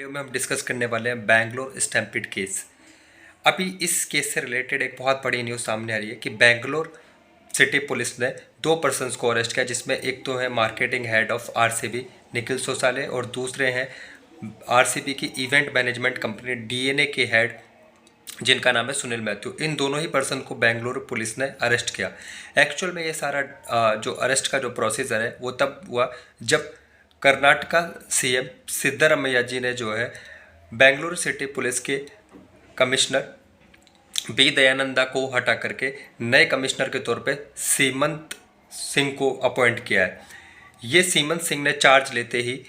Video में हम discuss करने वाले हैं बैंगलोर स्टैम्पीड केस। अभी इस केस से रिलेटेड एक बहुत बड़ी न्यूज़ सामने आ रही है कि बैंगलोर सिटी पुलिस ने 2 पर्सन्स को अरेस्ट किया, जिसमें एक तो है marketing head of RCB Nikhil Sosale और दूसरे हैं आरसीबी की इवेंट मैनेजमेंट कंपनी डीएनए के हेड जिनका नाम है सुनील मैथ्यू। इन दोनों ही पर्सन को बेंगलुरु पुलिस ने अरेस्ट किया। एक्चुअल में ये सारा जो अरेस्ट का जो प्रोसीजर है वो तब हुआ जब कर्नाटका सीएम सिद्धरामैया जी ने जो है बेंगलुरु सिटी पुलिस के कमिश्नर बी दयानंदा को हटा करके नए कमिश्नर के तौर पे सीमंत सिंह को अपॉइंट किया है। ये सीमंत सिंह ने चार्ज लेते ही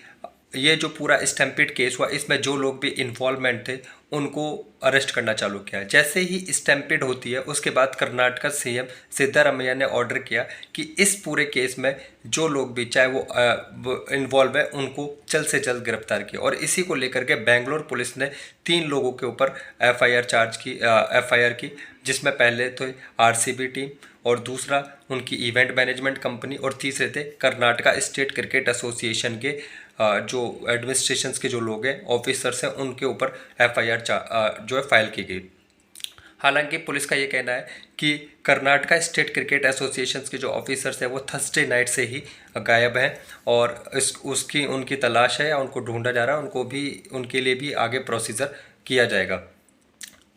ये जो पूरा स्टैम्पीड केस हुआ इसमें जो लोग भी इन्वॉल्वमेंट थे उनको अरेस्ट करना चालू किया। जैसे ही स्टैम्पीड होती है उसके बाद कर्नाटका सीएम सिद्धरामैया ने ऑर्डर किया कि इस पूरे केस में जो लोग भी चाहे वो इन्वॉल्व है उनको जल्द से जल्द गिरफ्तार किया। और इसी को लेकर के बेंगलोर पुलिस ने 3 लोगों के ऊपर एफआईआर की, जिसमें पहले तो आरसीबी टीम और दूसरा उनकी इवेंट मैनेजमेंट कंपनी और तीसरे थे कर्नाटका स्टेट क्रिकेट एसोसिएशन के जो एडमिनिस्ट्रेशंस के जो लोग हैं ऑफिसर्स हैं उनके ऊपर एफआईआर जो है फाइल की गई। हालांकि पुलिस का ये कहना है कि कर्नाटका स्टेट क्रिकेट एसोसिएशन के जो ऑफिसर्स हैं वो थर्सडे नाइट से ही गायब हैं और उसकी उनकी तलाश है या उनको ढूंढा जा रहा है, उनके लिए भी आगे प्रोसीजर किया जाएगा।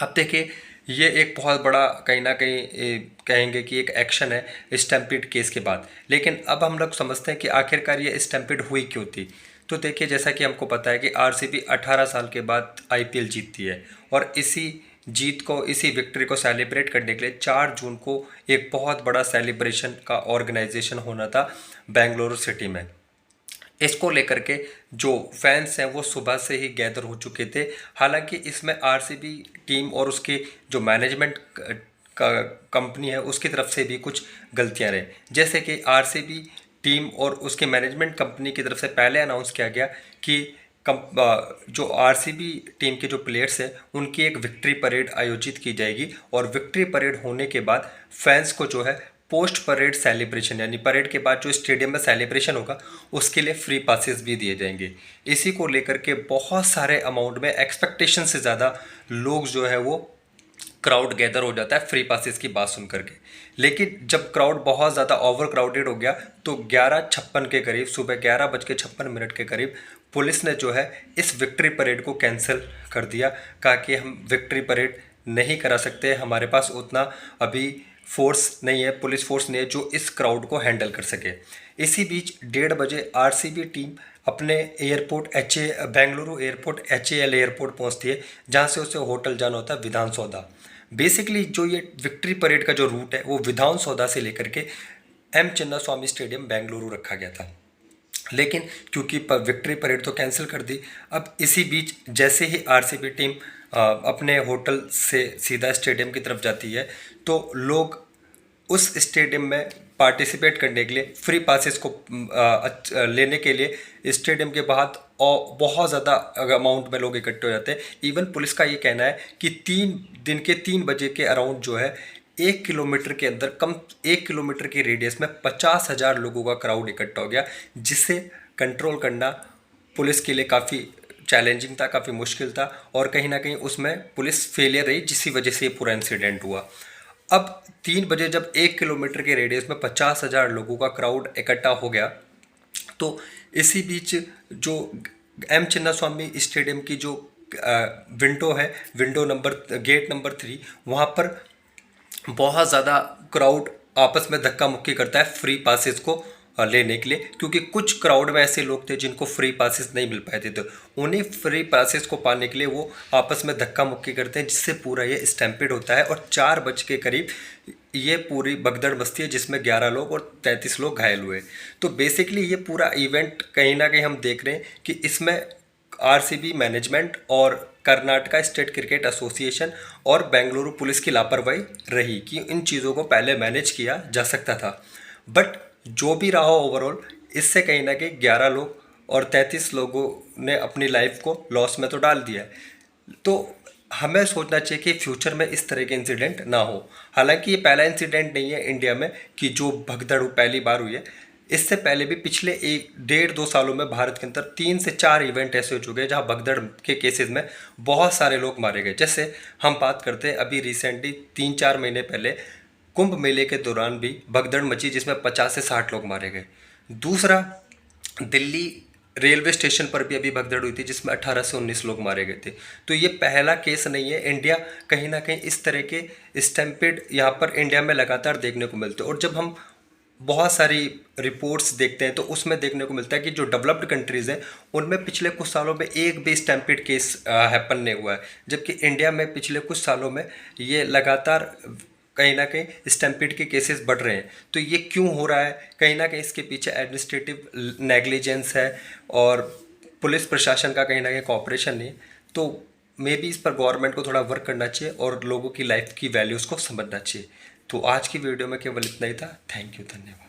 अब देखिए ये एक बहुत बड़ा कहीं ना कहीं कहेंगे कि एक एक्शन है स्टैम्पीड केस के बाद। लेकिन अब हम लोग समझते हैं कि आखिरकार ये स्टैम्पीड हुई क्यों थी। तो देखिए जैसा कि हमको पता है कि आरसीबी 18 साल के बाद आईपीएल जीतती है और इसी विक्ट्री को सेलिब्रेट करने के लिए 4 जून को एक बहुत बड़ा सेलिब्रेशन का ऑर्गेनाइजेशन होना था बेंगलुरु सिटी में। इसको लेकर के जो फैंस हैं वो सुबह से ही गैदर हो चुके थे। हालांकि इसमें आरसीबी टीम और उसके जो मैनेजमेंट का कंपनी है उसकी तरफ से भी कुछ गलतियां रही, जैसे कि आरसीबी टीम और उसके मैनेजमेंट कंपनी की तरफ से पहले अनाउंस किया गया कि जो आरसीबी टीम के जो प्लेयर्स हैं उनकी एक विक्ट्री परेड आयोजित की जाएगी और विक्ट्री परेड होने के बाद फैंस को जो है पोस्ट परेड सेलिब्रेशन यानी परेड के बाद जो स्टेडियम में सेलिब्रेशन होगा उसके लिए फ्री पासेस भी दिए जाएंगे। इसी को लेकर के बहुत सारे अमाउंट में एक्सपेक्टेशन से ज़्यादा लोग जो है वो क्राउड गैदर हो जाता है फ्री पासेस की बात सुन करके। लेकिन जब क्राउड बहुत ज़्यादा ओवर क्राउडेड हो गया तो 11:56 के करीब, सुबह 11:56 के करीब पुलिस ने जो है इस विक्ट्री परेड को कैंसिल कर दिया। कहा कि हम विक्ट्री परेड नहीं करा सकते, हमारे पास उतना अभी फोर्स नहीं है, पुलिस फोर्स नहीं है जो इस क्राउड को हैंडल कर सके। इसी बीच 1:30 बजे आरसीबी टीम अपने airport Bengaluru airport HAL airport पहुंचती है, जहां से उसे होटल जाना होता है विधान सौदा। बेसिकली जो ये विक्ट्री परेड का जो रूट है वो विधान सौदा से लेकर के एम चिन्नास्वामी स्टेडियम बेंगलुरु रखा गया था। लेकिन क्योंकि विक्ट्री परेड तो कैंसिल कर दी, अब इसी बीच जैसे ही आरसीबी टीम अपने होटल से सीधा स्टेडियम की तरफ जाती है तो लोग उस स्टेडियम में पार्टिसिपेट करने के लिए फ्री पासेस को लेने के लिए स्टेडियम के बाहर और बहुत ज़्यादा अमाउंट में लोग इकट्ठे हो जाते हैं। इवन पुलिस का ये कहना है कि 3 बजे के अराउंड जो है 1 किलोमीटर के अंदर 1 किलोमीटर की रेडियस में 50,000 लोगों का क्राउड इकट्ठा हो गया, जिसे कंट्रोल करना पुलिस के लिए काफ़ी चैलेंजिंग था, काफ़ी मुश्किल था और कहीं ना कहीं उसमें पुलिस फेलियर रही, जिसकी वजह से ये पूरा इंसिडेंट हुआ। अब 3 बजे जब 1 किलोमीटर के रेडियस में 50,000 लोगों का क्राउड इकट्ठा हो गया तो इसी बीच जो एम चिन्नास्वामी स्टेडियम की जो विंडो है, गेट नंबर 3, वहाँ पर बहुत ज़्यादा क्राउड आपस में धक्का मुक्की करता है फ्री पासेस को लेने के लिए, क्योंकि कुछ क्राउड में ऐसे लोग थे जिनको फ्री पासेस नहीं मिल पाए थे, तो उन्हें फ्री पासेस को पाने के लिए वो आपस में धक्का मुक्की करते हैं, जिससे पूरा ये स्टैम्पीड होता है। और 4 बज के करीब ये पूरी भगदड़ बस्ती है जिसमें 11 लोग और 33 लोग घायल हुए। तो बेसिकली ये पूरा इवेंट कहीं ना कहीं हम देख रहे हैं कि इसमें आरसीबी मैनेजमेंट और कर्नाटका स्टेट क्रिकेट एसोसिएशन और बेंगलुरु पुलिस की लापरवाही रही कि इन चीज़ों को पहले मैनेज किया जा सकता था। बट जो भी रहा ओवरऑल, इससे कहीं ना कहीं 11 लोग और 33 लोगों ने अपनी लाइफ को लॉस में तो डाल दिया है। तो हमें सोचना चाहिए कि फ्यूचर में इस तरह के इंसिडेंट ना हो। हालांकि ये पहला इंसिडेंट नहीं है इंडिया में कि जो भगदड़ पहली बार हुई है। इससे पहले भी पिछले 1 डेढ़ 2 सालों में भारत के अंदर 3 से 4 इवेंट ऐसे हो चुके हैं जहां भगदड़ के केसेस में बहुत सारे लोग मारे गए। जैसे हम बात करते हैं अभी रिसेंटली 3 4 महीने पहले कुंभ मेले के दौरान भी भगदड़ मची जिसमें 50 से 60 लोग मारे गए। दूसरा, दिल्ली रेलवे स्टेशन पर भी अभी भगदड़ हुई थी जिसमें 18 से 19 लोग मारे गए थे। तो ये पहला केस नहीं है। इंडिया कहीं ना कहीं इस तरह के स्टैम्पेड यहाँ पर इंडिया में लगातार देखने को मिलते हैं। और जब हम बहुत सारी रिपोर्ट्स देखते हैं तो उसमें देखने को मिलता है कि जो डेवलप्ड कंट्रीज़ हैं उनमें पिछले कुछ सालों में एक भी स्टैम्पेड केस हैपन नहीं हुआ है, जबकि इंडिया में पिछले कुछ सालों में ये लगातार कहीं ना कहीं स्टैम्पेड के केसेस बढ़ रहे हैं। तो ये क्यों हो रहा है? कहीं ना कहीं इसके पीछे एडमिनिस्ट्रेटिव नेग्लिजेंस है और पुलिस प्रशासन का कहीं ना कहीं कॉपरेशन नहीं। तो मे बी इस पर गवर्नमेंट को थोड़ा वर्क करना चाहिए और लोगों की लाइफ की वैल्यूज़ को समझना चाहिए। तो आज की वीडियो में केवल इतना ही था। थैंक यू, धन्यवाद।